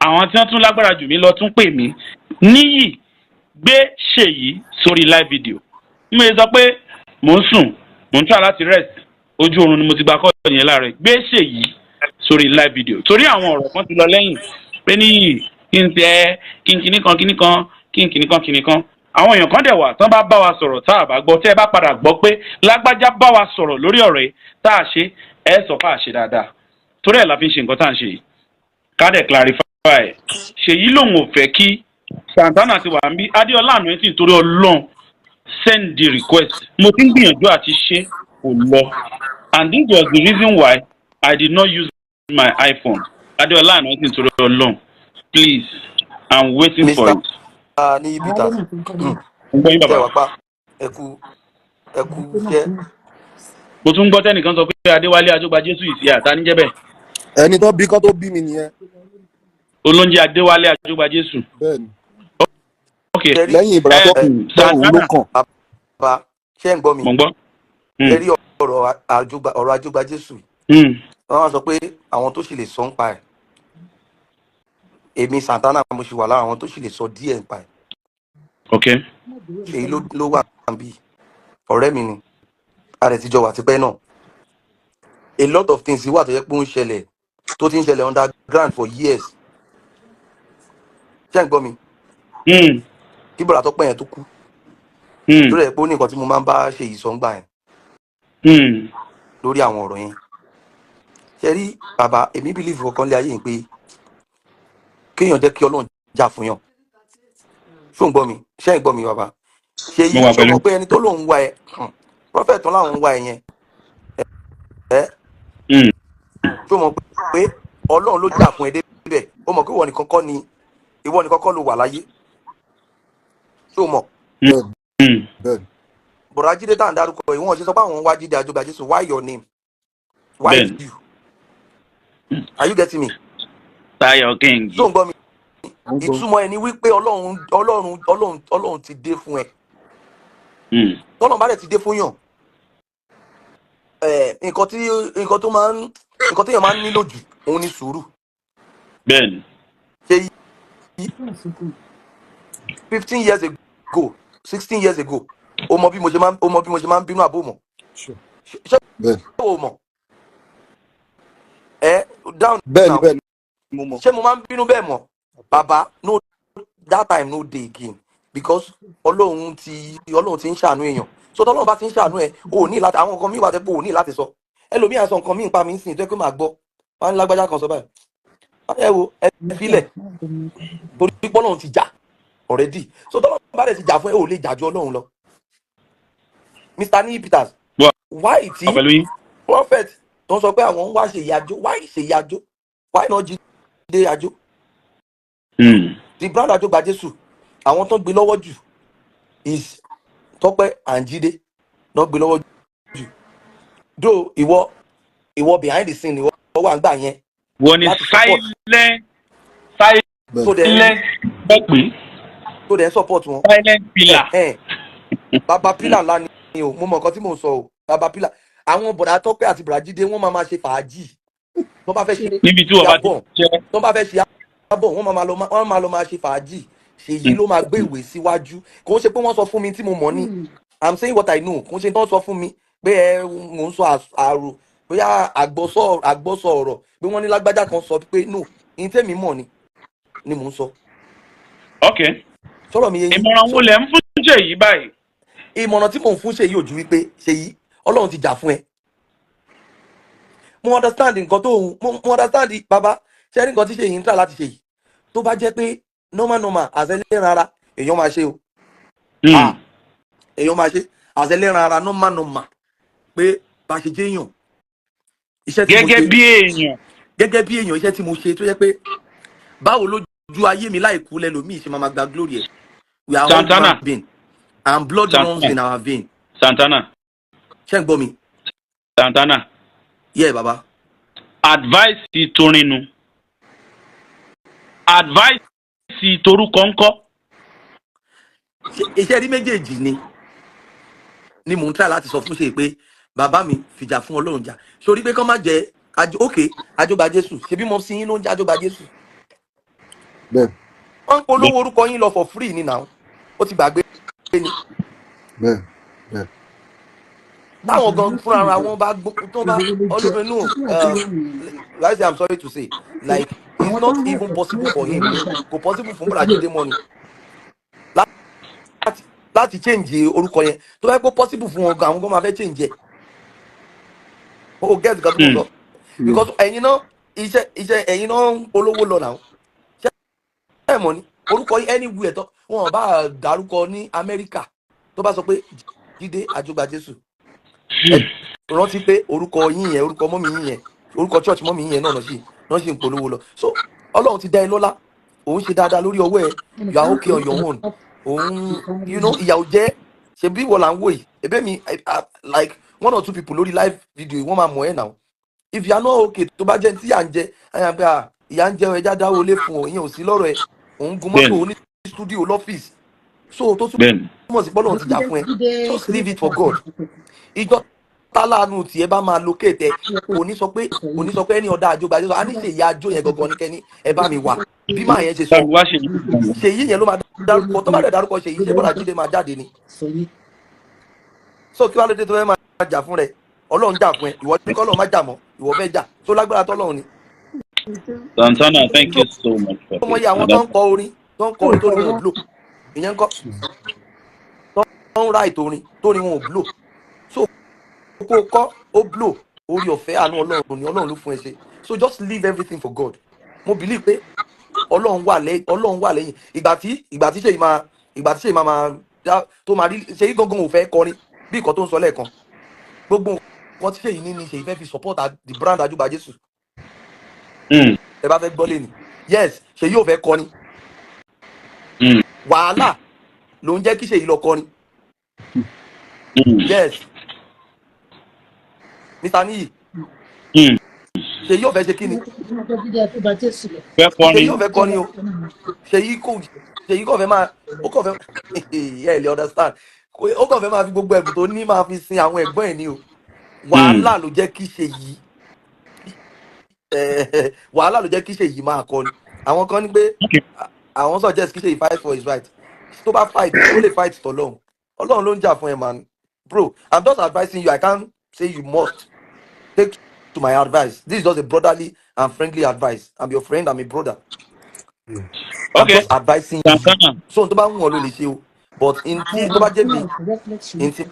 àwọn tí wọ́n tún lágbára jù mí lọ tún pè mí níyì gbé Ṣèyí sórí live video. mo yẹ sọ pé mò ń sùn mò ń try láti rest ojú oorun ni mo ti gba kọ́ọ̀tù yẹn láàárọ̀ gbé Ṣèyí sórí live video torí àwọn ọ̀rọ̀ kan ti lọ lẹ́yìn pé níyì kí n tẹ kí n kìnnìkan àwọn èèyàn kan dẹ̀ wà tán bá wa sọ̀rọ̀ tá a bá gbọ́ tẹ́ ẹ bá padà gbọ́ pé lágbájá bá wa sọ̀rọ̀ lórí ọ̀rọ̀ yìí tá a ṣe ẹ sọ fún àṣẹ dáadáa torí ẹ̀ la fi ń ṣe nǹkan tá à ń ṣe yìí ká dẹ̀ clarify ẹ̀ Ṣèyí lòun ò fẹ́ kí Santana ti wà ń bí Adéọlá àná ẹ̀sìn torí Ọlọ́run send the request mo ti ń gbìyànjú àti ṣe kò lọ and this was the reason why I did not use my iPhone Adéọlá àná ẹ̀sìn torí Ọlọ́run please I'm waiting for it. ní Peter ṣe wà pa ẹkú ṣe. mo tún gbọ́ tẹ́nìkan sọ pé Adéwálé Ajogbajesu ìsì àtà níjẹ́ bẹ́ẹ̀. ẹni tó bí kọ́ tó bí mi nìyẹn. olóúnjẹ Adéwálé Ajogbajesu. bẹ́ẹ̀ni. ok lẹ́yìn ìbúra tó òun ló kàn. bàbá ṣé ń gbọ́ mi. mo ń gbọ́. ẹ rí ọ̀rọ̀ Ajogbajesu. wọ́n sọ pé àwọn tó sì lè sọ ń pa ẹ̀. èmi Santana mo ṣì wà lára àwọn tó sì lè sọ díẹ̀ ń pa ẹ̀. ok. èyí ló wà níbí ọ̀rẹ́ mi ni a rẹ̀ ti jọ wà tipẹ́ náà. a lot of things wà tó yẹ pé ó ń ṣẹlẹ̀ tó ti ń ṣẹlẹ̀ underground for years. ṣé ń gbọ́ mi. kí bọ̀dà tó pẹ́ yẹn tó kú. lórí ẹ̀ pé ó ní nǹkan tí mo máa ń bá ṣe ìsọ̀ngbà yẹn. lórí àwọn ọ̀rọ̀ yẹn. ṣe rí bàbá èmi believe ọkàn lé ayé yìí pé kéèyàn jẹ́ kí Ọlọ́run jà fún yàn. ṣó ń gbọ́ mi ṣé ń gbọ́ mi bàbá. ṣe yí ṣọmọ pé ẹni tó lòun wá ẹ prophet tán láwọn ń wá ẹ yẹn ṣó mọ̀ pé Ọlọ́run ló jà fún ẹ débẹ̀ ó mọ̀ pé ìwọ nìkan kọ́ ló wà láyé ṣó mọ̀. bọ̀dá Jídé tá à ń dárúkọ yìí wọ́n ṣe sọ pé àwọn ń wá Jídé Ajogbajesu why your name why you are you getting me. Tayo King. ṣó ń gbọ́ mi ìtumọ̀ ẹni wípé Ọlọ́run ti dé fún ẹ. Ọlọ́run bá dẹ̀ ti dé fún yàn nǹkan téèyàn máa ń nílò jù òun ni sùúrù. bẹ́ẹ̀ni. ṣe 15 years ago 16 years ago o mọ bí mo ṣe máa ń bínú àbò mọ̀. ṣé o mọ̀ down. bẹ́ẹ̀ni mo mọ̀. ṣé mo máa ń bínú bẹ́ẹ̀ mọ̀ bàbá no that time no dey again because Ọlọ́run ti ń ṣàánú èèyàn so tọ́lọ́run bá ti ń ṣàánú ẹ o ní láti àwọn nǹkan míì wà tẹ́ pé o ní láti sọ ẹlòmíà sọ nǹkan míì ń pa mí sìn tó yẹ pé màá gbọ́ wọn ní lágbájá kan sọ báyìí ẹ wo ẹ filẹ̀ torí pé Ọlọ́run ti jà already so tọ́lọ́run bá dẹ̀ ti jà fún ẹ o lè jà ju Ọlọ́run lọ. Mr. Niyi Peters why tí prophet tó ń sọ pé àwọn ń wá Ṣèyí Àjò why not Jídé Àjò. the brand Ajogbajesu àwọn tó ń gbé lọ́wọ́ jù is Tọ́pẹ́ and Jídé náà gbé lọ́wọ́ jù do ìwọ behind the scene ìwọ wà ń gbà yẹn. wọ́n ní silent tó dẹ̀ support wọn. silent pillar. bàbá pílà ńlá ni o mo mọ nǹkan tí mò ń sọ o bàbá pílà àwọn bọ̀dà Tọ́pẹ́ àti Bùràjídé wọ́n máa ṣe fàájì tó bá fẹ́ ṣe níbi tí wọ́n bá ti jẹ́ tó bá fẹ́ ṣe àbọ̀ wọ́n máa lọ máa ṣe fàájì Ṣèyí ló máa gbé ìwé síwájú kò ń ṣe pé wọ́n sọ fún mi tí mo mọ̀ ní I'm saying what I know kò ń ṣe tí wọ́n sọ fún mi pé mò ń sọ àrò bóyá àgbọ́sọ ọ̀rọ̀ pé wọ́n ní lágbájá kan sọ pé no ní tèmi mọ̀ ni mò ń sọ. ok sọ̀rọ̀ mi yé yín. ìmọ̀ràn wo lẹ̀ ń fún Ṣèyí báyìí. ìmọ̀ràn tí mò ń fún Ṣèyí ò ju wípé Ṣèyí Ọlọ́run ti jà fún ẹ. mo understand nǹkan tó mo understand bàbá ṣe rí nǹkan tí Ṣèyí ń tà láti ṣe yìí tó bá jẹ́ pé normal àṣẹlẹ̀ rárá èèyàn máa ṣe o. èèyàn máa ṣe àṣẹlẹ̀ rárá normal pé bá ṣe jẹ́ èèyàn. gẹ́gẹ́ bí èèyàn iṣẹ́ tí mo ṣe tó jẹ́ pé báwo lójú ayé mi láìkú lẹ́lòmíì ṣe máa gba glory ẹ̀. We are all human beings and blood runs in our veins. Santana. Ṣé ń gbọ́ mi? Santana. Yeah, baba. Advice torinu. Advice torúkọ ńkọ́. Iṣẹ́ rí méjèèjì ni mò ń try láti sọ fún Ṣèyí pé bàbá mi fìjà fún Ọlọ́run jà. Sórí pé kán má jẹ́ Ajogbajesu. Ṣebí mo sí yín ló ń jẹ́ Ajogbajesu. Bẹ́ẹ̀. Wọ́n ń polówó orúkọ yín lọ for free ni now. Ó ti gbàgbé ni. Bẹ́ẹ̀. Táwọn gan fúnra ara wọn bá tó bá ọlọ́run inú like I'm sorry to say like it's not even possible for him kò possible fún Bùràjídé money láti change orúkọ yẹn tó bá yẹ kó possible fún wọn gan àwọn gan máa fẹ́ change ẹ̀ o get nǹkan tó ń sọ because ẹ̀yin náà iṣẹ́ ẹ̀yin náà ń polówó lọ náà ṣé ẹ̀ mọ̀ ni orúkọ yìí anywhere tó wọn bá dárúkọ ní Amẹ́ríkà tó bá sọ pé Jídé Ajogbajesu rántí pé orúkọ yín yẹn orúkọ mọ́mí yín yẹn orúkọ church mọ́mí yín yẹn náà náà sì ń polówó lọ so Ọlọ́run ti dá ẹ lọ́lá òun ṣe dáadáa lórí ọwọ́ ẹ you are okay on your own òun ìyàwó jẹ́ ṣe bí wọ́n là ń wò yìí ẹ̀bẹ̀ mi like 1 or 2 people lórí live video wọ́n máa mọ̀ ẹ́ náà if you are not okay tó bá jẹ́ tí ìyà ń jẹ ìyà ń jẹ ẹja dáwọ́ lé fún ọ ìyẹn ò sí lọ́rọ̀ ẹ òun gun mọ́tò òun ní studio lọ́fíìsì so tó túmọ̀ sí pọ́lọ́run ti jà fún ẹ just leave it for God ìjọ tálánù tí ẹ bá máa locate ẹ kò ní sọ pé ẹni ọ̀dà Ajogbajesu a ní Ṣèyí Ajó yẹn gangan ní kẹ́ni ẹ bá mi wá bí máa yẹn ṣe sọ Ṣèyí yẹn ló máa dárúkọ tó bá dẹ̀ dárúkọ Ṣèyí ṣé Bùràjídé máa jáde ni so kí wàá lóde tó fẹ́ máa jà fún rẹ Ọlọ́run jà fún ẹ ìwọ ní kọ́ Ọlọ́run má jà mọ́ ìwọ fẹ́ jà tó lágbára tọ́lọ́run ni. Santana, thank you so much for ọmọ yìí àwọn tó ń kọ orin tó ní wọn ò blow ìyẹn ń kọ́ tó ń ra ìtòrin tó ní wọn ò blow so kó kọ́ ó blow orí ọ̀fẹ́ àánú Ọlọ́run ni Ọlọ́run ló fún ẹ ṣe so just leave everything for God mo believe pé Ọlọ́run wà lẹ́yìn ìgbà tí Ṣèyí máa tó máa rí Ṣèyí gangan ò fẹ́ kọrin bí nǹkan tó ń sọ lẹ́ẹ̀kan gbogbo nǹkan tí Ṣèyí ní ni Ṣèyí fẹ́ fi support the brand Ajogbajesu ẹ bá fẹ́ gbọ́ lé ni yes Ṣèyí ò fẹ́ kọrin wàhálà ló ń jẹ́ kí Ṣèyí lọ kọrin yes Mr. Niyi Ṣèyí ò fẹ́ ṣe kí ni Ṣèyí ò fẹ́ kọrin o Ṣèyí kò fẹ́ máa ó kò fẹ́ ẹ lè understand ó kò fẹ́ máa fi gbogbo ẹ̀bùn tó ní máa fi sin àwọn ẹ̀gbọ́n ẹ̀ ni o wàhálà ló jẹ́ kí Ṣèyí máa kọrin àwọn kan ní pé àwọn suggest kí Ṣèyí fight for his right tó bá fight ó lè fight tọ́lọ́run Ọlọ́run ló ń jà fún ẹ man bro I'm just advising you I can't say you must take to my advice this is just a brotherly and friendly advice I'm your friend I'm a brother I'm just advising you so tó bá ń wọ̀n ló lè ṣe o but in tí tó bá jẹ́ mi in tí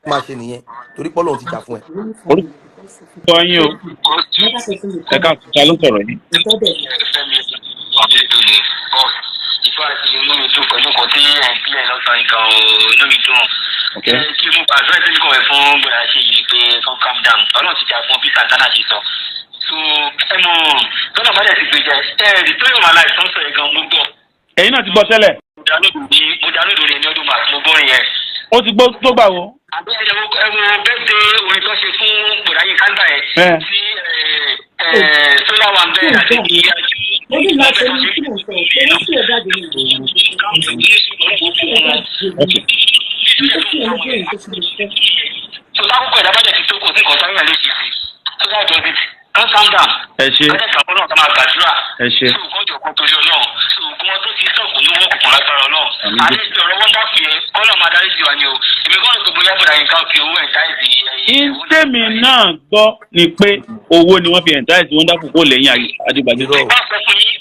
máa ṣe nìyẹn torí pé Ọlọ́run ti jà fún ẹ. orúkọ yín o ẹ̀ka àtúntà ló sọ̀rọ̀ yìí. ìfọ̀ àti inú mi dùn pẹ̀lú nǹkan tí ẹ̀ ń pílẹ̀ lọ́sàn-án nǹkan inú mi dùn. kí mo advice ní kọ̀wé fún bẹ̀rẹ̀ ṣe yìí pé kán calm down Ọlọ́run ti jà fún bí Santana ṣe sọ. so ẹ mọ̀ tọ́lọ̀ bá dẹ̀ ti gbèjà rí tó yóò máa láì sọ́nsọ̀ ẹ̀ gan mo gbọ́. ẹ̀yin náà ti gbọ́ tẹ́lẹ̀. mo dánú ìdòrè ní ọdún màá mo gbórin yẹn. ó ti gbọ́ tó gbà wo. àbí ẹ wo bẹ́ẹ̀ orin tó ṣe fún bùdáyé káńtà ẹ̀ tí sólà wà ń bẹ́ẹ̀ àti kí So lákòókò ẹ̀dá bá dẹ̀ ti tó kò sí nǹkan sáyẹn lè ṣe sí. So that's just it. Don't calm down. Ẹ ṣé. Ẹ dẹ̀gbà náà ká máa gbàdúrà. Ẹ ṣé. So nǹkan jọ kan torí Ọlọ́run. So nǹkan wọn tó ti sọ̀kù ní wọn kùkùn lágbára Ọlọ́run. Àti ìṣe ọ̀rọ̀ Wonderfull yẹn kọ́nà máa darí sí wa ni o. Èmi kọ́ ní gbogbo yàgò dàyìn ká fi owó ẹ̀ntáìsì. Ìtẹ́mi náà gbọ́ ni pé owó ni wọ́n fi ẹ̀ntáìsì Wonderfull kó lẹ́yìn Ajogbajesu. Bá sọ fún yín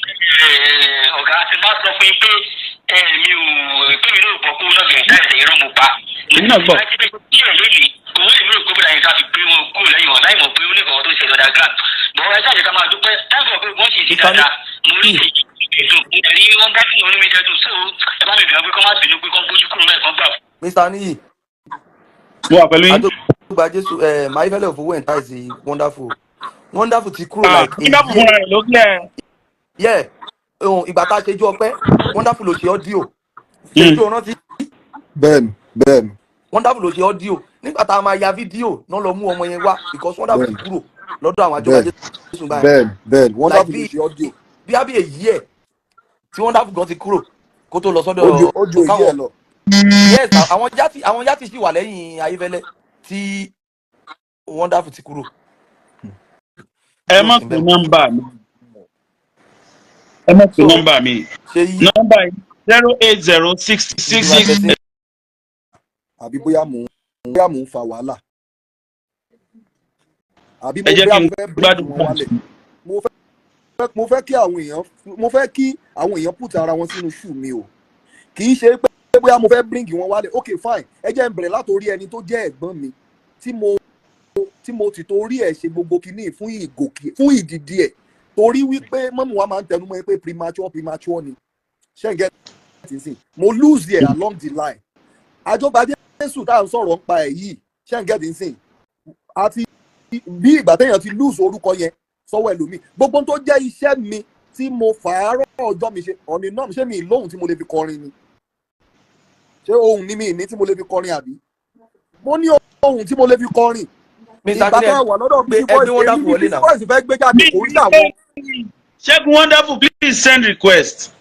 ọ̀gá ti bá sọ fún yín pé mi ò pé mi ló gbọ́ pé owó náà fi ẹ̀ntáìsì irọ́ mo pa. Èmi náà gbọ́. Owó èmi ò gbé báyìí ká fi gbé wọn kúrò lẹ́yìn wọn láì mọ̀ pé oníkọ̀ọ́ tó ṣe lọ́dà grand. Bọ̀wọ́ ẹ ṣáàjẹ́ ká máa dúpẹ́ táìpọ̀ pé wọ́n sì ṣe dáadáa mo rí ìdùn ẹ̀rí wọ́n dá sí onímẹ̀jẹ̀dùn so ẹ bá mi bẹ̀rẹ̀ pé kọ́ má bínú pé kọ́ gbójú kúrò mẹ́ẹ̀kan gbà. Mr. Niyi. Mo wà pẹ̀lú yín. Ajogbajesu máa ń fẹ́lẹ̀ òfowó ẹ̀ntáìsì Wonderfull. Wonderfull ti kúrò like Wonderfull fúnra rẹ̀ ló kílẹ̀. Yeah, ìgbà tá a ṣe jó ọpẹ́ Wonderfull ló ṣe ọ́díò. Ṣé tó rántí? Bẹ́ẹ̀ni. Wonderfull ló ṣe ọ́díò. Nígbà tá a máa ya fídíò náà lọ mú ọmọ yẹn wá because Wonderfull kúrò lọ́dọ̀ àwọn Ajogbajesu báyìí. Bẹ́ẹ̀ni. Wonderfull ló ṣe ọ́díò. Bí a bí èyí ẹ̀ tí Wonderfull gan ti kúrò kó tó lọ sọ́dọ̀ ojú èyí ẹ̀ lọ. Yes, àwọn yàtì sì wà lẹ́yìn Ayéfẹ́lẹ́ tí Wonderfull ti kúrò. Ẹ má pè nọ́mbà mi. Ẹ má pè nọ́mbà mi. Nọ́mbà yìí 08066. Àbí bóyá mò ń fa wàhálà. Àbí ẹ jẹ́ kí n gbádùn wọn wálẹ̀. Mo fẹ́ kí àwọn èèyàn put ara wọn sínú shoe mi o. Kì í ṣe pé bóyá mo fẹ́ bring wọn wálẹ̀. Okay fine. Ẹ jẹ́ n bẹ̀rẹ̀ látòrí ẹni tó jẹ́ ẹ̀gbọ́n mi tí mo ti torí ẹ̀ ṣe gbogbo kinní fún ìdìdí ẹ̀. Torí wípé mọ́mú wa máa ń tẹnu mọ́ pé premature ni. Ṣé ń get it sí? Mo lose there along the line. Ajogbajesu tá à ń sọ̀rọ̀ ń pa ẹ̀ yìí. Ṣé ń get it sí? Àti bí ìgbà téèyàn ti lose orúkọ yẹn sọ́wọ́ ẹlòmíì. Gbogbo tó jẹ́ iṣẹ́ mi tí mo fàárọ̀ ọjọ́ mi ṣe ọ̀nì náà ṣé mi lóhùn tí mo lè fi kọrin ni. Ṣé ohun ni mi ní tí mo lè fi kọrin àbí? Mo ní ohun tí mo lè fi kọrin. Ìgbà tó wà lọ́dọ̀ bí voice fẹ́ gbé jáde kò rí àwọn. Segun Wonderfull, please send request.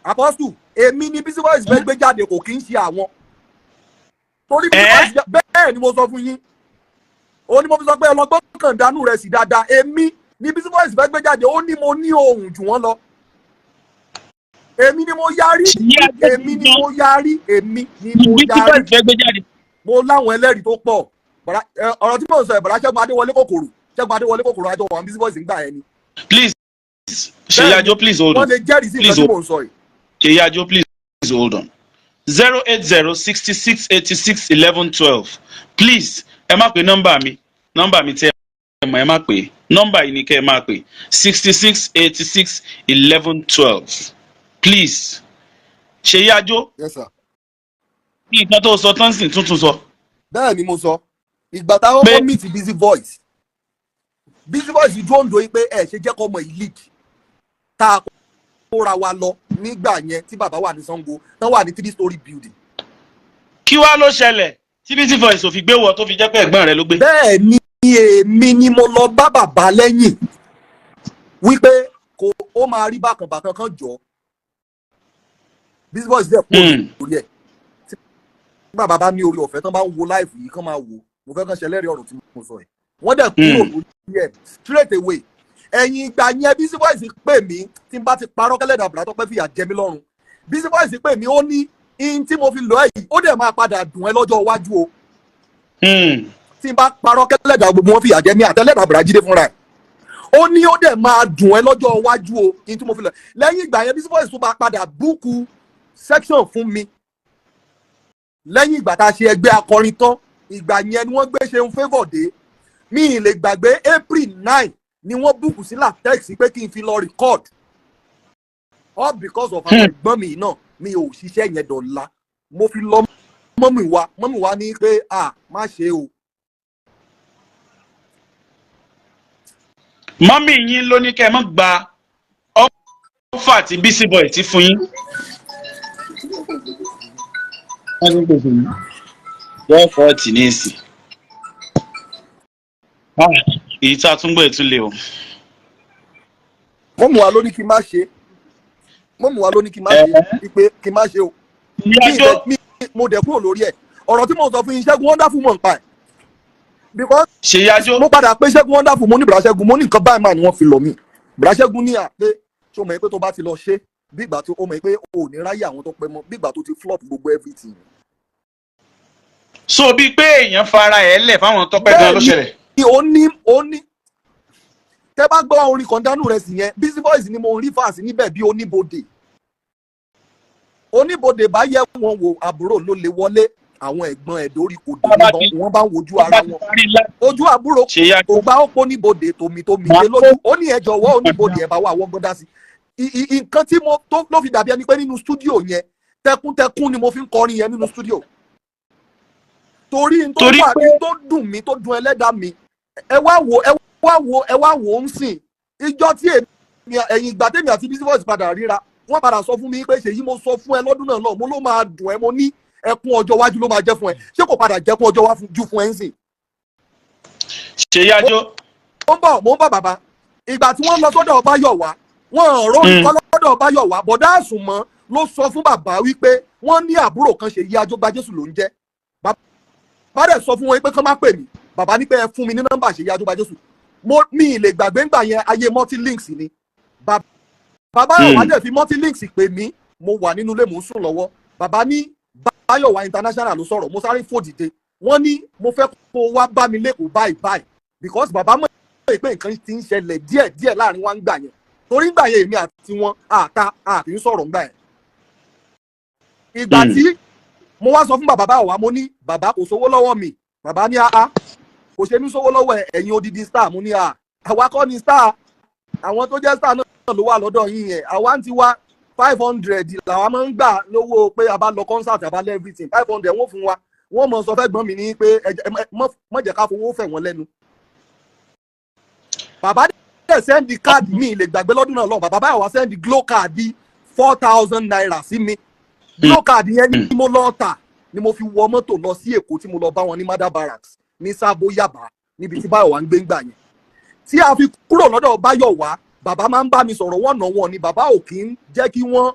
Apostle, èmi ni Bisi voice fẹ́ gbé jáde kò kí ń ṣe àwọn. Torí Bisi voice bẹ́ẹ̀ ni mo sọ fún yín. Ó ní mo fi sọ pé ọlọ́gbọ́n kan dánú rẹ̀ sí dáadáa. Èmi ni Bisi voice fẹ́ gbé jáde ó ní mo ní ohùn jù wọ́n lọ. Èmi ni mo yarí. Mo láwọn ẹlẹ́rìí tó pọ̀. Ọ̀rọ̀ tí mo sọ ẹ̀bọ̀rá Ṣẹ́gun Adéwọlé kòkòrò àjọ wọn Bisi voice ń gbà ẹni. Please, Seyi Ajo, please hold on. Wọ́n lè jẹ́rìí sí ìgbà tí mo ń sọ yìí. Seyi Ajo, please hold on. 08066861112. Please, ẹ má pè nọ́mbà mi tẹ́ ẹ mọ̀ ẹ má pè. Nọ́mbà yìí ni kẹ́ ẹ má pè. 66861112. Please, Seyi Ajo. Yes sir. Kí ìgbà tó sọ tán sì tuntun sọ. Bẹ́ẹ̀ ni mo sọ. Ìgbà táwọn ọmọ meet Bisi voice dúró ń do yín pé ẹ ṣe jẹ́ kọ́ ọmọ yìí lead tá a kóra wa lọ nígbà yẹn tí bàbá wà ní Sango tán wà ní 3-story building. Kí wá ló ṣẹlẹ̀ tí Bisi voice ò fi gbé wọ tó fi jẹ́ pé ẹ̀gbọ́n rẹ̀ ló gbé. Bẹ́ẹ̀ ni èmi ni mo lọ bá bàbá lẹ́yìn wípé ó máa rí bákan kan jọ Bisi voice dẹ̀ kúrò lórí ẹ̀. Bàbá bá ní orí ọ̀fẹ́ tán bá ń wo láìfù yìí kán máa wò mo fẹ́ kán ṣẹlẹ́rìí ọ̀rọ̀ tí mo sọ yìí wọ́n dẹ̀ kúrò lórí ẹ̀ straight away. Ẹ̀yìn ìgbà yẹn Bisi voice pè mí tí n bá ti parọ́ kẹ́lẹ́dà àbúrà tó pẹ́ fìyà jẹ mí lọ́rùn. Bisi voice pè mí ó ní in tí mo fi lọ yìí ó dẹ̀ máa padà dùn ẹ́ lọ́jọ́ iwájú o. Tí n bá parọ́ kẹ́lẹ́dà gbogbo wọn fìyà jẹ mí àtẹ́lẹ́dà àbúrà jíde fúnra ẹ̀. Ó ní ó dẹ̀ máa dùn ẹ́ lọ́jọ́ iwájú o in tí mo fi lọ. Lẹ́yìn ìgbà yẹn Bisi voice tó bá padà búùkù section fún mi. Lẹ́yìn ìgbà tá a ṣe ẹgbẹ́ akọrin tán ìgbà yẹn ni wọ́n gbé Ṣeun favour dé mi ì lè gbàgbé April 9 ni wọ́n búùkù sí latex pé kí n fi lọ record all because of àwọn ẹ̀gbọ́n mi náà mi ò ṣiṣẹ́ yẹn dọ̀la mo fi lọ mọ́mì wa ní pé má ṣe o. Mọ́mì yín ló ní kẹ́ ẹ má gba ọ́fà tí Bisi voice ti fún yín. Yóò fọ́ ọtí ní èsì. Èyí tá a tún gbọ́ ìtúlẹ̀ o. Mọ́mù wa ló ní kí n má ṣe. Pé kí n má ṣe o. Mo dẹ̀ kúrò lórí ẹ̀. ọ̀rọ̀ tí mo sọ fún yín Ṣẹ́gun Wonderfull mọ̀ nípa ẹ̀ because Ṣèyí mo padà pé Ṣẹ́gun Wonderfull mo ní bùrà Ṣẹ́gun mo ní nǹkan báyìí máa ni wọ́n fi lọ mí bùrà Ṣẹ́gun ní à pé ṣé o mọ̀ pé tó bá ti lọ ṣe bí ìgbà tó o mọ̀ pé o ò ní ráyè àwọn tó pẹ́ mọ́ bí ìgbà tó ti flop gbogbo everything. So bíi pé èèyàn fara ẹ̀ lẹ̀ fáwọn tó pẹ́ gan ló ṣẹlẹ̀. Bẹ́ẹ̀ni ó ní tẹ́ bá gbọ́ orin kan dánú rẹ̀ sì yẹn Busy Boys ni mo rí fàásì níbẹ̀ bí oníbodè bá yẹ wọn wò àbúrò ló lè wọlé àwọn ẹ̀gbọ́n ẹ̀ dórí kò dé wọ́n bá ń wojú ara wọn ojú àbúrò kò gbá ó pọ̀ níbodè tòmí lé lójú ó ní ẹ jọ̀wọ́ oníbodè ẹ̀ bá wà wọ́n gbọ́dá sí nǹkan tí mo tó ló fi dàbí ẹni pé nínú stúdíò yẹn tẹkuntẹkun ni mo fi ń kọrin yẹn nínú stúdíò torí n tó wà ní tó dùn mí tó dùn ẹlẹ́dàá mi ẹ wá wò ń sìn ìjọ tí ẹ̀yìn ìgbà tèmi àti Busy Boys padà ríra wọ́n padà sọ fún mi pé Ṣèyí mo sọ fún ẹ lọ́dún náà mo ló máa dùn ẹ mo ní ẹkún ọjọ́ iwájú ló máa jẹ́ fún ẹ ṣé kò padà jẹ́kún ọjọ́ iwájú fún ẹ ń sìn. Ṣèyí Ajó. mo ń bọ̀ bàbá ìgbà tí wọ́n lọ sọ́dọ̀ Báyọ̀wá wọ́n rọ́ nǹkan lọ́dọ̀ Báyọ̀wá bọ̀dá Àsùnmọ́ ló sọ fún bàbá wípé wọ́n ní àbúrò kan Ṣèyí Ajogbajesu ló ń jẹ́ bàbá dẹ̀ sọ fún wọn pé kán má pè mí bàbá ní pé ẹ fún mi ní nọ́mbà Ṣèyí Ajogbajesu mi ì lè gbàgbé ńgbà yẹn ayé multilinks ni bàbá Báyọ̀wá dẹ̀ fi multilinks pè mí mo wà nínú ilé mò ń sùn lọ́wọ́ bàbá ní Báyọ̀wá international ló sọ̀rọ̀ mo sáré fò dìde wọ́n ní mo fẹ́ kó wá bá mi lẹ́kọ̀ọ́ báyìí because bàbá mọ̀ pé nǹkan ti ń ṣẹlẹ̀ díẹ̀ láàrin wa ń gbà yẹn torí ń gbà yẹn èmi àti wọn àti ń sọ̀rọ̀ ń gbà yẹn. ìgbà tí mo wá sọ fún bàbá Báyọ̀wá mo ní bàbá kò sówó lọ́wọ́ mi bàbá ní kò ṣe ní sówó lọ́wọ́ ẹ̀yin odidi star mo ní àwa kọ́ ni star àwọn tó jẹ́ star náà ló wà lọ́dọ̀ yín yẹn àwa ń ti wá 500 làwọn máa ń gbà lówó pé a bá lọ concert a bá lọ everything 500 wọ́n fún wa wọ́n mọ̀ sọ fẹ́ gbọ́n mi ní pé mọ̀ jẹ́ ká fowó fẹ̀ wọ́n lẹ́nu. bàbá dẹ̀ sẹ́ndì káàdì mi lè gbàgbé lọ́dún náà lọ bàbá Báyọ̀wá sẹ́ndì glow káàdì 4,000 naira sí mi glow káàdì yẹn ni mo lọ tà ni mo fi wọ mọ́tò lọ sí Èkó tí mo lọ bá wọn ní Mada Barracks ní Sábó Yàbá níbi tí Báyọ̀wá ń gbé ńgbà yẹn tí a fi kúrò lọ́dọ̀ Báyọ̀wá bàbá máa ń bá mi sọ̀rọ̀ wọ́n nà wọ́n ni bàbá ò kí ń jẹ́ kí wọ́n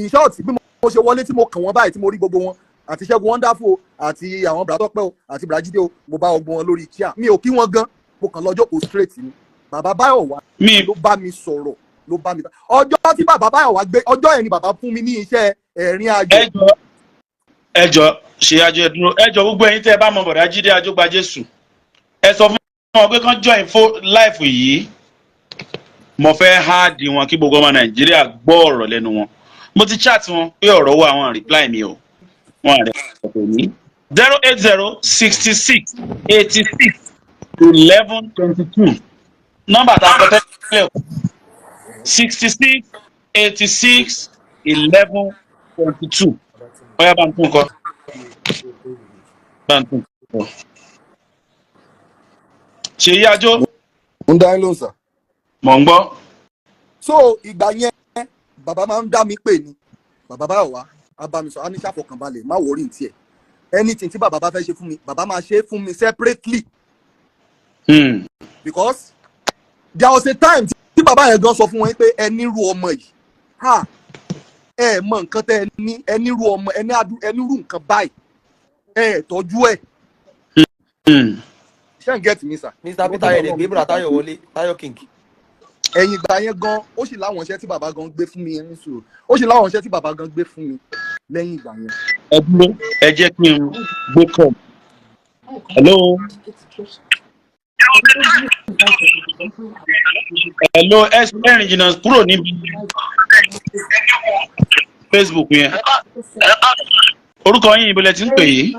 ìṣọ́ọ̀tì bí mo ṣe wọlé tí mo kàn wọ́n báyìí tí mo rí gbogbo wọn àti Ṣẹ́gun Wonderfull àti àwọn Bùrà Tọ́pẹ́ o àti Bùrà Jídé o mo bá ọgbọ́n wọn lórí chair mi ò kí wọ́n gan mo kàn lọ jókòó straight ni bàbá Báyọ̀wá ló bá mi sọ̀rọ̀ ló bá mi ọjọ́ tí bàbá Báyọ̀wá gbé ọjọ́ yẹn ni bàbá fún mi ní iṣẹ́ ẹ̀rín ayọ̀. ẹjọ Ṣèyí Ajó ẹdúró ẹjọ gbogbo ẹ̀yin tẹ́ ẹ bá mọ Bọ̀dá Jídé Ajogbajesu ẹ sọ fún wọn pé kán join life yìí mo fẹ́ háàdì wọn kí gbogbo ọmọ Nàìjíríà gbọ́ ọ̀rọ̀ lẹ́nu wọn mo ti chat wọn pé ọ̀rọ̀ wà àwọn reply mi o wọn rẹ̀ ọ̀pọ̀ ní 08066861122 nọ́mbà tá a kọ tẹ́lẹ̀ 66861122 ọ̀yá bá ń tún kọ Ṣèyí Ajó. ń dá ẹ lóhùn sà. mọ̀ ń gbọ́. so ìgbà yẹn bàbá máa ń dá mi pè ní bàbá Báyọ̀wá á bá mi sọ á ní ṣàfọkànbalẹ̀ má wọrí ní tiẹ̀ anything tí bàbá bá fẹ́ ṣe fún mi bàbá máa ṣe fún mi separately. because there was a time tí bàbá yẹn gan sọ fún wọn pé ẹ nírú ọmọ yìí ẹ mọ nǹkan tẹ ẹ ní ẹ nírú ọmọ ẹ nírú nǹkan báyìí ẹ tọ́jú ẹ. ṣé n get mi sà. Mr. Peter yẹn lè gbé Bùrà Táyọ̀ wọlé Táyọ̀ King. ẹ̀yìn ìgbà yẹn gan ó sì láwọn iṣẹ́ tí bàbá gan gbé fún mi yẹn níṣòro ó sì láwọn iṣẹ́ tí bàbá gan gbé fún mi lẹ́yìn ìgbà yẹn. ẹ dúró ẹ jẹ́ kí n gbé kọ́. hello. hello ẹ̀rìn jìnnà kúrò níbi Facebook yẹn. orúkọ yín ibo lẹ ti ń pè yìí.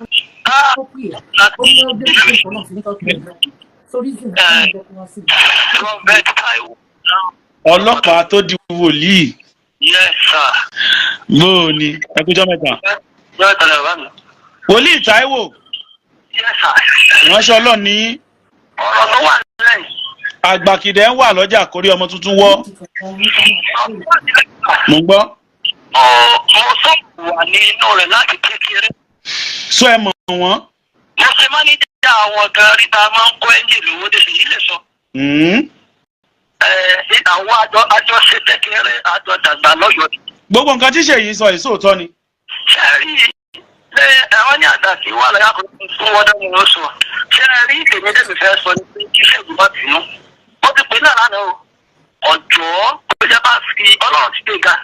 ọlọ́pàá tó di wòlíì. Yes, sir. bóò ni ẹkújọ́ mẹ́ta. wòlíì Táíwò. Yes, sir. ìránṣẹ́ Ọlọ́run ní. ọ̀rọ̀ tó wà nílẹ̀. àgbàkìdẹ̀ ń wà lọ́jà kórí ọmọ tuntun wọ́. mo ń gbọ́. mo sọ wà ní inú rẹ̀ láti kékeré. sọ ẹ mọ̀ wọ́n. mo ṣe máníjà àwọn gan rí ta máa ń kó ẹ́ńjìn lówó dé sí ilé sọ. àwọn àjọ ṣe kékeré àjọ dàgbà lọ́yọ̀ọ́. gbogbo nǹkan tí Ṣèyí sọ èso òótọ́ ni. ṣe rí pé àwọn ní àtàkì wà lọ́yà kò fún wọn dánwò ló sọ ṣé ẹ rí tèmi tèmi fẹ́ sọ ní pé kí Ṣẹ́gun bá bínú ó ti pè náà lánàá o ọjọ́ pé ṣe bá fi Ọlọ́run ti gbéga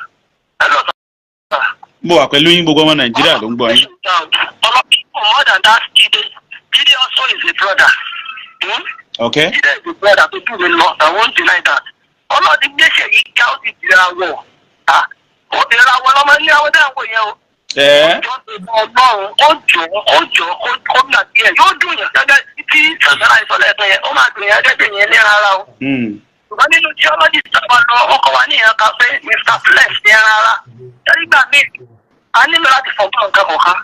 mo wà pẹ̀lú yín gbogbo ọmọ Nàìjíríà ló ń gbọ́ yín. More than that, Jide also is a brother. Okay. Jide is a brother to do a lot. I won't deny that. Ọlọ́run ti gbé Ṣèyí ká ó ti di àwọ̀. Òdìrà àwọn ọmọ ilé àwọn dáhùn yẹn o. Ọjọ́ kó bí àti ẹ̀ yóò dùn yàn gẹ́gẹ́ tí sàgbára ìsọ̀lẹ̀ ẹ̀sẹ̀ yẹn ó máa dùn yàn gẹ́gẹ́ yẹn ní ara o. Ṣùgbọ́n nínú theology sábà lọ ọkọ̀ wa ní ìyànká pé Mr. Flex ní ara. Nígbà míì, a nílò láti fọgbọ́n nǹkan kọ̀ọ̀kan.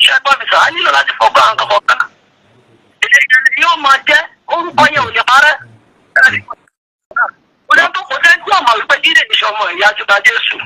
Ṣẹ́gbọ́n mi sọ, a nílò láti fọgbọ́n nǹkan kọ̀ọ̀kan. Èdè yóò máa jẹ́ orúkọ yẹn ò lè parẹ́. Ó dẹ́ tó kò sẹ́ni tí ọmọ wípé Jídé ìṣọmọ ìyá Ajogbajesu.